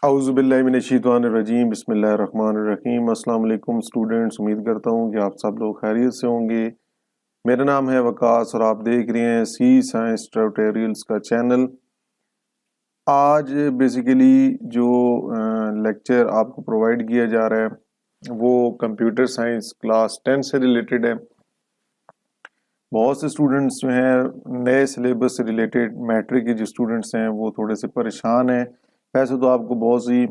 اعوذ باللہ من الشیطان الرجیم، بسم اللہ الرحمن الرحیم۔ السلام علیکم اسٹوڈنٹس، امید کرتا ہوں کہ آپ سب لوگ خیریت سے ہوں گے۔ میرا نام ہے وقاص اور آپ دیکھ رہے ہیں سی سائنس ٹیوٹوریلز کا چینل۔ آج بیسیکلی جو لیکچر آپ کو پرووائڈ کیا جا رہا ہے وہ کمپیوٹر سائنس کلاس 10 سے ریلیٹڈ ہے۔ بہت سے اسٹوڈنٹس جو ہیں نئے سلیبس سے ریلیٹڈ، میٹرک کے جو اسٹوڈنٹس ہیں وہ تھوڑے سے پریشان ہیں۔ ویسے تو آپ کو بہت سی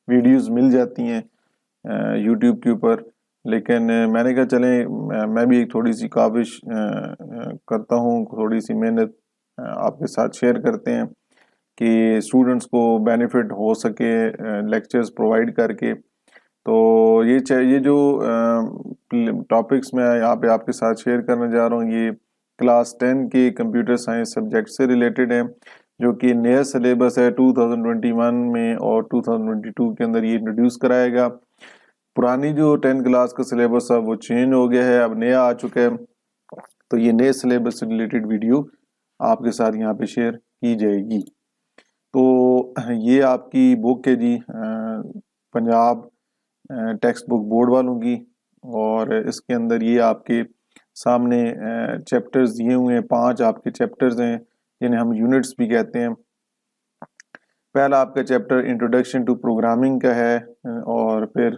ویڈیوز مل جاتی ہیں یوٹیوب کے اوپر، لیکن میں نے کہا چلیں میں بھی ایک تھوڑی سی کاوش کرتا ہوں، تھوڑی سی محنت آپ کے ساتھ شیئر کرتے ہیں کہ اسٹوڈنٹس کو بینیفٹ ہو سکے لیکچرز پرووائڈ کر کے۔ تو یہ جو ٹاپکس میں یہاں پہ آپ کے ساتھ شیئر کرنے جا رہا ہوں یہ کلاس 10 کے کمپیوٹر سائنس سبجیکٹ سے ریلیٹڈ ہیں، جو کہ نیا سلیبس ہے 2021 میں اور 2022 کے اندر یہ انٹروڈیوس کرایا گا۔ پرانی جو 10 کلاس کا سلیبس ہے وہ چینج ہو گیا ہے، اب نیا آ چکا ہے، تو یہ نئے سلیبس سے ریلیٹڈ ویڈیو آپ کے ساتھ یہاں پہ شیئر کی جائے گی۔ تو یہ آپ کی بک ہے جی، پنجاب ٹیکسٹ بک بورڈ والوں کی، اور اس کے اندر یہ آپ کے سامنے چیپٹرز دیے ہوئے ہیں، 5 آپ کے چیپٹرز ہیں جنہیں ہم یونٹس بھی کہتے ہیں۔ پہلا آپ کا چیپٹر انٹروڈکشن ٹو پروگرامنگ کا ہے، اور پھر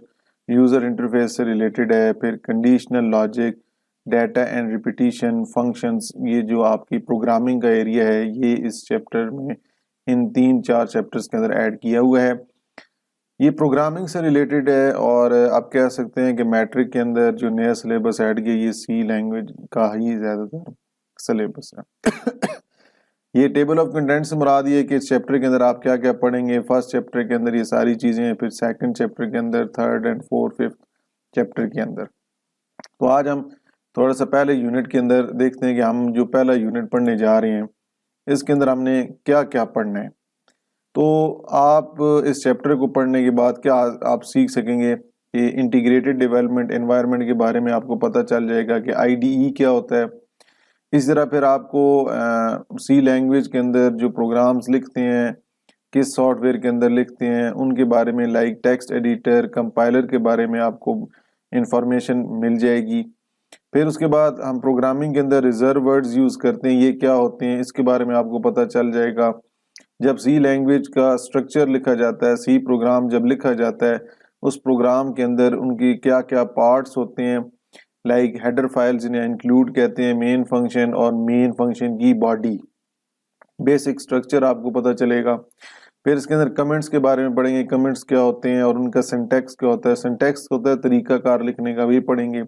یوزر انٹرفیس سے ریلیٹڈ ہے، پھر conditional logic, data and repetition, functions, یہ جو آپ کی پروگرامنگ کا ایریا ہے یہ اس چیپٹر میں ان 3-4 چیپٹرز کے اندر ایڈ کیا ہوا ہے۔ یہ پروگرامنگ سے ریلیٹڈ ہے، اور آپ کہہ سکتے ہیں کہ میٹرک کے اندر جو نیا سلیبس ایڈ کیا یہ سی لینگویج کا ہی زیادہ تر سلیبس ہے۔ یہ ٹیبل آف کنٹینٹ سے مراد یہ ہے کہ اس چیپٹر کے اندر آپ کیا کیا پڑھیں گے۔ فرسٹ چیپٹر کے اندر یہ ساری چیزیں ہیں، پھر سیکنڈ چیپٹر کے اندر، third and fourth fifth chapter کے اندر۔ تو آج ہم تھوڑا سا پہلے یونٹ کے اندر دیکھتے ہیں کہ ہم جو پہلا یونٹ پڑھنے جا رہے ہیں اس کے اندر ہم نے کیا کیا پڑھنا ہے۔ تو آپ اس چیپٹر کو پڑھنے کے بعد کیا آپ سیکھ سکیں گے کہ انٹیگریٹڈ ڈیولپمنٹ انوائرمنٹ کے بارے میں آپ کو پتہ چل جائے گا کہ آئی ڈی ای کیا ہوتا ہے۔ اس طرح پھر آپ کو سی لینگویج کے اندر جو پروگرامز لکھتے ہیں کس سافٹ ویئر کے اندر لکھتے ہیں ان کے بارے میں، لائک ٹیکسٹ ایڈیٹر، کمپائلر کے بارے میں آپ کو انفارمیشن مل جائے گی۔ پھر اس کے بعد ہم پروگرامنگ کے اندر ریزرو ورڈز یوز کرتے ہیں، یہ کیا ہوتے ہیں اس کے بارے میں آپ کو پتہ چل جائے گا۔ جب سی لینگویج کا سٹرکچر لکھا جاتا ہے، سی پروگرام جب لکھا جاتا ہے اس پروگرام کے اندر ان کی کیا کیا پارٹس ہوتے ہیں، لائک ہیڈر فائل جنہیں انکلوڈ کہتے ہیں، مین فنکشن اور مین فنکشن کی باڈی، بیسک سٹرکچر آپ کو پتہ چلے گا۔ پھر اس کے اندر کمنٹس کے بارے میں پڑھیں گے، کمنٹس کیا ہوتے ہیں اور ان کا سنٹیکس کیا ہوتا ہے، سنٹیکس ہوتا ہے طریقہ کار لکھنے کا، بھی پڑھیں گے۔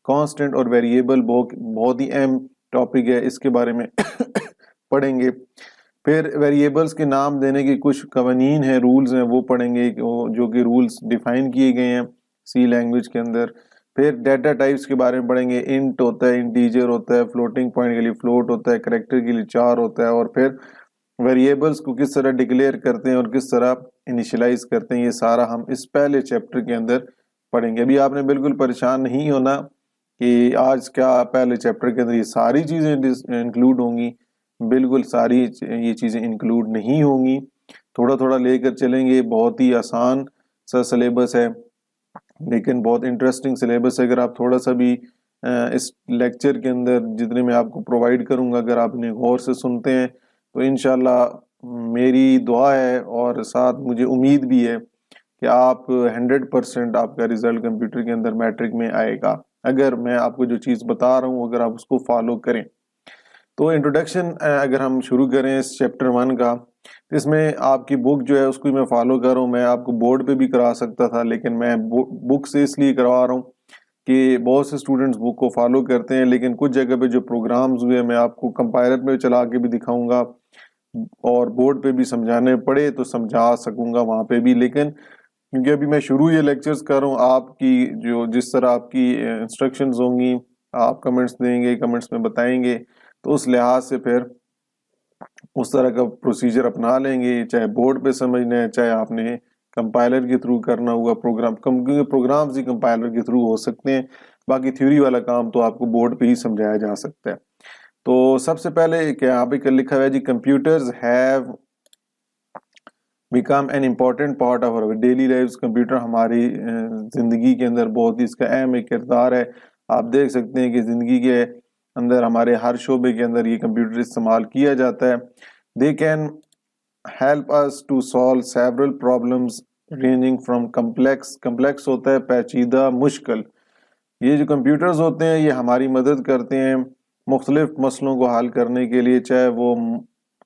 کانسٹنٹ اور ویریبل بہت ہی اہم ٹاپک ہے، اس کے بارے میں پڑھیں گے۔ پھر ویریبلز کے نام دینے کی کچھ قوانین ہیں، رولز ہیں، وہ پڑھیں گے جو کہ رولز ڈیفائن کیے گئے ہیں سی لینگویج کے اندر۔ پھر ڈیٹا ٹائپس کے بارے میں پڑھیں گے، انٹ ہوتا ہے، انٹیجر ہوتا ہے، فلوٹنگ پوائنٹ کے لیے فلوٹ ہوتا ہے، کریکٹر کے لیے چار ہوتا ہے، اور پھر ویریبلز کو کس طرح ڈکلیئر کرتے ہیں اور کس طرح انیشلائز کرتے ہیں، یہ سارا ہم اس پہلے چیپٹر کے اندر پڑھیں گے۔ ابھی آپ نے بالکل پریشان نہیں ہونا کہ آج کیا پہلے چیپٹر کے اندر یہ ساری چیزیں انکلوڈ ہوں گی، بالکل ساری یہ چیزیں انکلوڈ نہیں ہوں گی، تھوڑا تھوڑا لے کر چلیں گے۔ بہت ہی آسان سا سلیبس ہے لیکن بہت انٹرسٹنگ سلیبس ہے۔ اگر آپ تھوڑا سا بھی اس لیکچر کے اندر جتنے میں آپ کو پرووائڈ کروں گا اگر آپ انہیں غور سے سنتے ہیں تو انشاءاللہ میری دعا ہے اور ساتھ مجھے امید بھی ہے کہ آپ 100% آپ کا رزلٹ کمپیوٹر کے اندر میٹرک میں آئے گا اگر میں آپ کو جو چیز بتا رہا ہوں اگر آپ اس کو فالو کریں۔ تو انٹروڈکشن اگر ہم شروع کریں اس چیپٹر 1 کا، اس میں آپ کی بک جو ہے اس کو میں فالو کر رہا ہوں۔ میں آپ کو بورڈ پہ بھی کرا سکتا تھا لیکن میں بک سے اس لیے کروا رہا ہوں کہ بہت سے اسٹوڈنٹس بک کو فالو کرتے ہیں، لیکن کچھ جگہ پہ جو پروگرامز ہوئے میں آپ کو کمپائلر میں چلا کے بھی دکھاؤں گا اور بورڈ پہ بھی سمجھانے پڑے تو سمجھا سکوں گا وہاں پہ بھی، لیکن کیونکہ ابھی میں شروع یہ لیکچرز کر رہا ہوں، آپ کی جس طرح آپ کی انسٹرکشنز ہوں گی، آپ کمنٹس دیں گے، کمنٹس میں بتائیں گے، تو اس لحاظ سے پھر اس طرح کا پروسیجر اپنا لیں گے، چاہے بورڈ پہ سمجھنا ہے چاہے آپ نے کمپائلر کے تھرو کرنا ہوا پروگرام، کیونکہ پروگرامز ہی کمپائلر کے تھرو ہو سکتے ہیں، باقی تھیوری والا کام تو آپ کو بورڈ پہ ہی سمجھایا جا سکتا ہے۔ تو سب سے پہلے کیا یہاں پہ لکھا ہوا ہے جی، computers have become an important part of our daily life. Computer ہماری زندگی کے اندر بہت ہی اس کا اہم ایک کردار ہے. آپ دیکھ سکتے ہیں کہ زندگی کے اندر ہمارے ہر شعبے کے اندر یہ کمپیوٹر استعمال کیا جاتا ہے. They can help us to solve several problems ranging from complex ہوتا ہے پیچیدہ مشکل. یہ جو کمپیوٹرز ہوتے ہیں یہ ہماری مدد کرتے ہیں مختلف مسئلوں کو حل کرنے کے لیے, چاہے وہ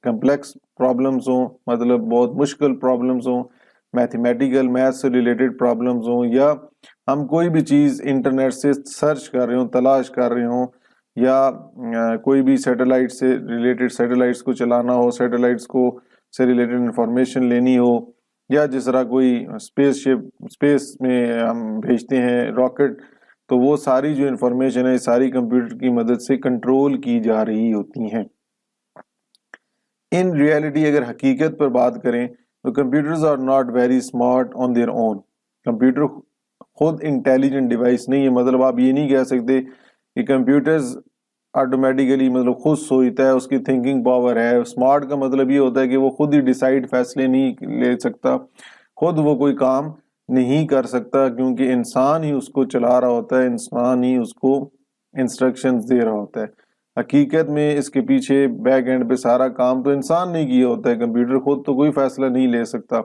کمپلیکس پرابلمز ہوں, مطلب بہت مشکل پرابلمز ہوں, میتھ سے ریلیٹڈ پرابلمز ہوں, یا ہم کوئی بھی چیز انٹرنیٹ سے سرچ کر رہے ہوں, تلاش کر رہے ہوں, یا کوئی بھی سیٹلائٹ سے ریلیٹڈ سیٹلائٹس کو چلانا ہو, سیٹلائٹس کو سے ریلیٹڈ انفارمیشن لینی ہو, یا جس طرح کوئی اسپیس میں ہم بھیجتے ہیں راکٹ, تو وہ ساری جو انفارمیشن ہے ساری کمپیوٹر کی مدد سے کنٹرول کی جا رہی ہوتی ہیں. ان ریئلٹی اگر حقیقت پر بات کریں تو computers are not very smart on their own. Computer خود انٹیلیجنٹ ڈیوائس نہیں ہے. مطلب آپ یہ نہیں کہہ سکتے کہ کمپیوٹرز آٹومیٹیکلی مطلب خود سوچتا ہے, اس کی تھنکنگ پاور ہے. اسمارٹ کا مطلب یہ ہوتا ہے کہ وہ خود ہی ڈیسائیڈ فیصلے نہیں لے سکتا, خود وہ کوئی کام نہیں کر سکتا, کیونکہ انسان ہی اس کو چلا رہا ہوتا ہے, انسان ہی اس کو انسٹرکشنز دے رہا ہوتا ہے. حقیقت میں اس کے پیچھے بیک اینڈ پہ سارا کام تو انسان نے کیا ہوتا ہے, کمپیوٹر خود تو کوئی فیصلہ نہیں لے سکتا.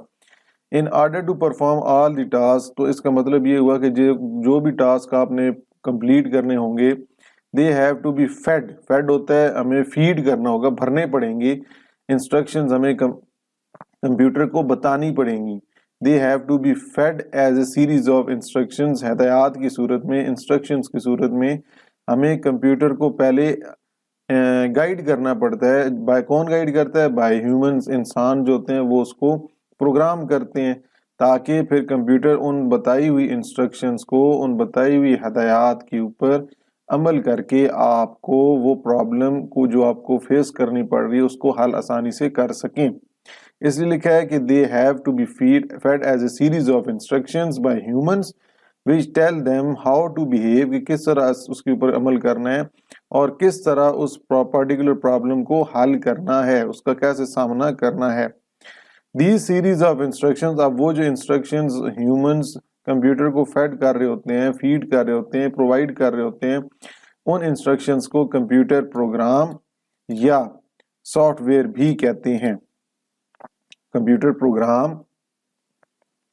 In order to perform all the task, تو اس کا مطلب یہ ہوا کہ جو بھی ٹاسک آپ نے کمپلیٹ کرنے ہوں گے, they have to be fed ہوتا ہے ہمیں فیڈ کرنا ہوگا, بھرنے پڑیں گے. انسٹرکشنز ہمیں کمپیوٹر کو بتانی پڑیں گی. They have to be fed as a series of instructions, ہدایات کی صورت میں, انسٹرکشنز کی صورت میں ہمیں کمپیوٹر کو پہلے گائیڈ کرنا پڑتا ہے. کون گائیڈ کرتا ہے؟ By humans. انسان جو ہوتے ہیں وہ اس کو پروگرام کرتے ہیں تاکہ پھر کمپیوٹر ان بتائی ہوئی انسٹرکشنز کو, ان بتائی ہوئی ہدایات کے اوپر عمل کر کے آپ کو وہ پرابلم کو جو آپ کو فیس کرنی پڑ رہی ہے اس کو حل آسانی سے کر سکیں. اس لیے لکھا ہے کہ they have to be fed as a series of instructions by humans which tell them how to behave, کہ کس طرح اس کے اوپر عمل کرنا ہے اور کس طرح اس پرٹیکولر پرابلم کو حل کرنا ہے, اس کا کیسے سامنا کرنا ہے. These series of instructions, اب وہ جو انسٹرکشنز ہیومنز کمپیوٹر کو فیڈ کر رہے ہوتے ہیں, فیڈ کر رہے ہوتے ہیں, پرووائڈ کر رہے ہوتے ہیں, ان انسٹرکشنز کو کمپیوٹر پروگرام یا سافٹ ویئر بھی کہتے ہیں. کمپیوٹر پروگرام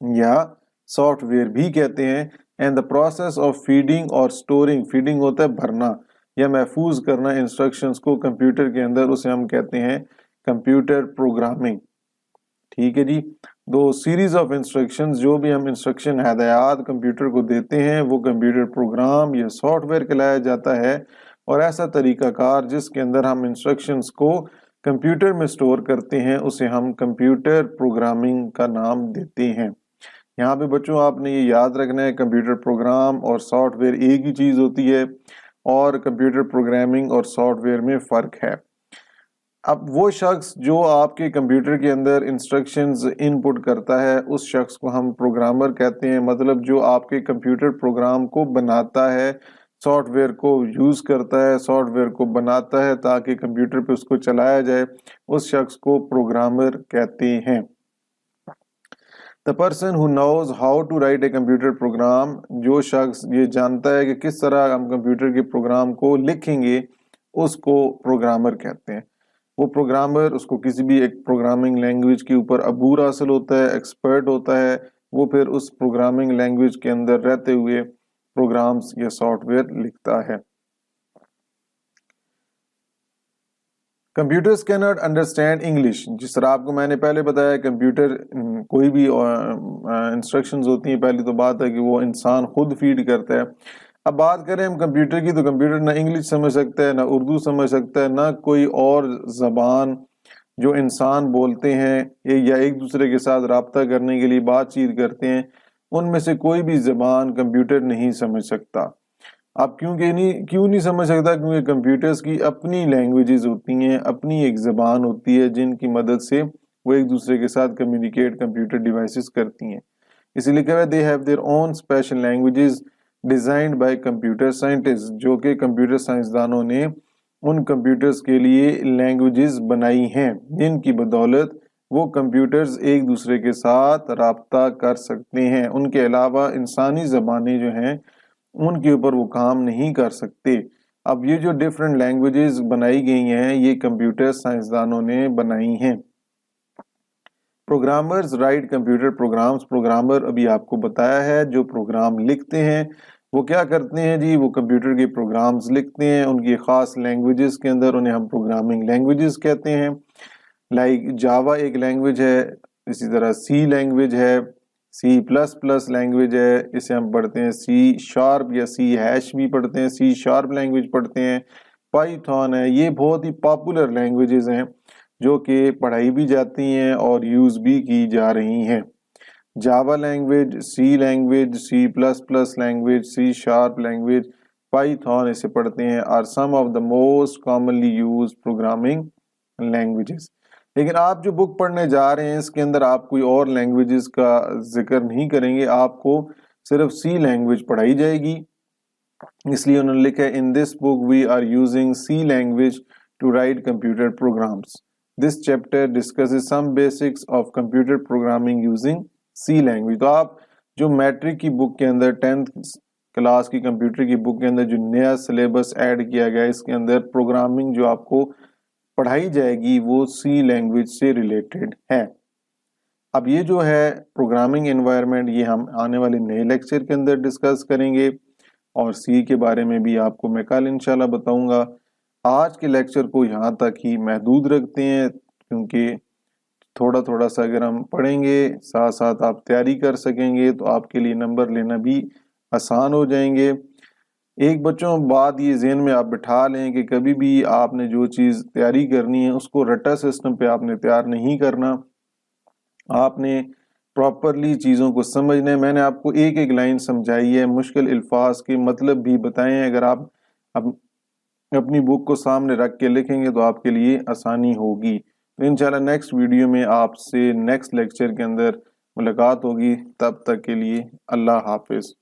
یا سافٹ ویئر بھی کہتے ہیں. And the process of feeding اور اسٹورنگ, فیڈنگ ہوتا ہے بھرنا یا محفوظ کرنا انسٹرکشنز کو کمپیوٹر کے اندر, اسے ہم کہتے ہیں کمپیوٹر پروگرامنگ. ٹھیک ہے جی. دو سیریز آف انسٹرکشنز, جو بھی ہم انسٹرکشن ہدایات کمپیوٹر کو دیتے ہیں وہ کمپیوٹر پروگرام یا سافٹ ویئر کہلایا جاتا ہے. اور ایسا طریقہ کار جس کے اندر ہم انسٹرکشنز کو کمپیوٹر میں اسٹور کرتے ہیں اسے ہم کمپیوٹر پروگرامنگ کا نام دیتے ہیں. یہاں پہ بچوں آپ نے یہ یاد رکھنا ہے, کمپیوٹر پروگرام اور سافٹ ویئر ایک ہی چیز ہوتی ہے اور کمپیوٹر پروگرامنگ اور سافٹ ویئر میں فرق ہے. اب وہ شخص جو آپ کے کمپیوٹر کے اندر انسٹرکشنز ان پٹ کرتا ہے اس شخص کو ہم پروگرامر کہتے ہیں. مطلب جو آپ کے کمپیوٹر پروگرام کو بناتا ہے, سافٹ ویئر کو یوز کرتا ہے, سافٹ ویئر کو بناتا ہے تاکہ کمپیوٹر پہ اس کو چلایا جائے, اس شخص کو پروگرامر کہتے ہیں. The person who knows how to write a computer program, جو شخص یہ جانتا ہے کہ کس طرح ہم کمپیوٹر کے پروگرام کو لکھیں گے اس کو پروگرامر کہتے ہیں. وہ پروگرامر, اس کو کسی بھی ایک پروگرامنگ لینگویج کے اوپر عبور حاصل ہوتا ہے, ایکسپرٹ ہوتا ہے, وہ پھر اس پروگرامنگ لینگویج کے اندر رہتے ہوئے پروگرامز یا سافٹ ویئر لکھتا ہے. کمپیوٹرز کی ناٹ انڈرسٹینڈ انگلش. جس طرح آپ کو میں نے پہلے بتایا, کمپیوٹر کوئی بھی انسٹرکشنز ہوتی ہیں, پہلی تو بات ہے کہ وہ انسان خود فیڈ کرتا ہے. اب بات کریں ہم کمپیوٹر کی, تو کمپیوٹر نہ انگلش سمجھ سکتا ہے, نہ اردو سمجھ سکتا ہے, نہ کوئی اور زبان جو انسان بولتے ہیں یا ایک دوسرے کے ساتھ رابطہ کرنے کے لیے بات چیت کرتے ہیں, ان میں سے کوئی بھی زبان کمپیوٹر نہیں سمجھ سکتا. آپ کیوں نہیں سمجھ سکتا؟ کیونکہ کمپیوٹرز کی اپنی لینگویجز ہوتی ہیں, اپنی ایک زبان ہوتی ہے جن کی مدد سے وہ ایک دوسرے کے ساتھ کمیونیکیٹ کمپیوٹر ڈیوائسز کرتی ہیں. اسی لیے کہا they have their own special languages designed by computer scientist, جو کہ کمپیوٹر سائنسدانوں نے ان کمپیوٹرز کے لیے لینگویجز بنائی ہیں جن کی بدولت وہ کمپیوٹرز ایک دوسرے کے ساتھ رابطہ کر سکتے ہیں، ان کے علاوہ انسانی زبانیں جو ہیں ان کے اوپر وہ کام نہیں کر سکتے۔ اب یہ جو ڈیفرنٹ لینگویجز بنائی گئی ہیں یہ کمپیوٹر سائنسدانوں نے بنائی ہیں۔ Programmers right computer programs, programmer ابھی آپ کو بتایا ہے جو پروگرام لکھتے ہیں وہ کیا کرتے ہیں جی، وہ کمپیوٹر کے پروگرامز لکھتے ہیں ان کی خاص لینگویجز کے اندر، انہیں ہم پروگرامنگ لینگویجز کہتے ہیں۔ لائک جاوا ایک لینگویج ہے، اسی طرح سی لینگویج ہے، سی پلس پلس لینگویج ہے، اسے ہم پڑھتے ہیں سی شارپ یا سی ہیش بھی پڑھتے ہیں، سی شارپ لینگویج پڑھتے ہیں، پائتھون ہے۔ یہ بہت ہی پاپولر لینگویجز ہیں جو کہ پڑھائی بھی جاتی ہیں اور یوز بھی کی جا رہی ہیں۔ Java language, C language, C plus plus language, C sharp language, Python اسے پڑھتے ہیں are some of the most commonly used programming languages۔ لیکن آپ جو بک پڑھنے جا رہے ہیں اس کے اندر آپ کوئی اور لینگویجز کا ذکر نہیں کریں گے، آپ کو صرف سی لینگویج پڑھائی جائے گی، اس لیے انہوں نے لکھا ہے in this book we are using C language to write computer programs. This chapter discusses some basics of computer programming using C language۔ تو آپ جو میٹرک کی بک کے اندر 10th کلاس کی کمپیوٹر کی بک کے اندر جو نیا سلیبس ایڈ کیا گیا اس کے اندر پروگرامنگ جو آپ کو پڑھائی جائے گی وہ سی لینگویج سے ریلیٹڈ ہے۔ اب یہ جو ہے پروگرامنگ انوائرمنٹ یہ ہم آنے والے نئے لیکچر کے اندر ڈسکس کریں گے، اور سی کے بارے میں بھی آپ کو میں کل انشاءاللہ بتاؤں گا۔ آج کے لیکچر کو یہاں تک ہی محدود رکھتے ہیں کیونکہ تھوڑا تھوڑا سا اگر ہم پڑھیں گے ساتھ ساتھ آپ تیاری کر سکیں گے تو آپ کے لیے نمبر لینا بھی آسان ہو جائیں گے۔ ایک بچوں بات یہ ذہن میں آپ بٹھا لیں کہ کبھی بھی آپ نے جو چیز تیاری کرنی ہے اس کو رٹا سسٹم پہ آپ نے تیار نہیں کرنا، آپ نے پراپرلی چیزوں کو سمجھنا ہے۔ میں نے آپ کو ایک ایک لائن سمجھائی ہے، مشکل الفاظ کے مطلب بھی بتائے ہیں، اگر آپ اپنی بک کو سامنے رکھ کے لکھیں گے تو آپ کے لیے آسانی ہوگی۔ انشاءاللہ نیکسٹ ویڈیو میں آپ سے نیکسٹ لیکچر کے اندر ملاقات ہوگی، تب تک کے لیے اللہ حافظ۔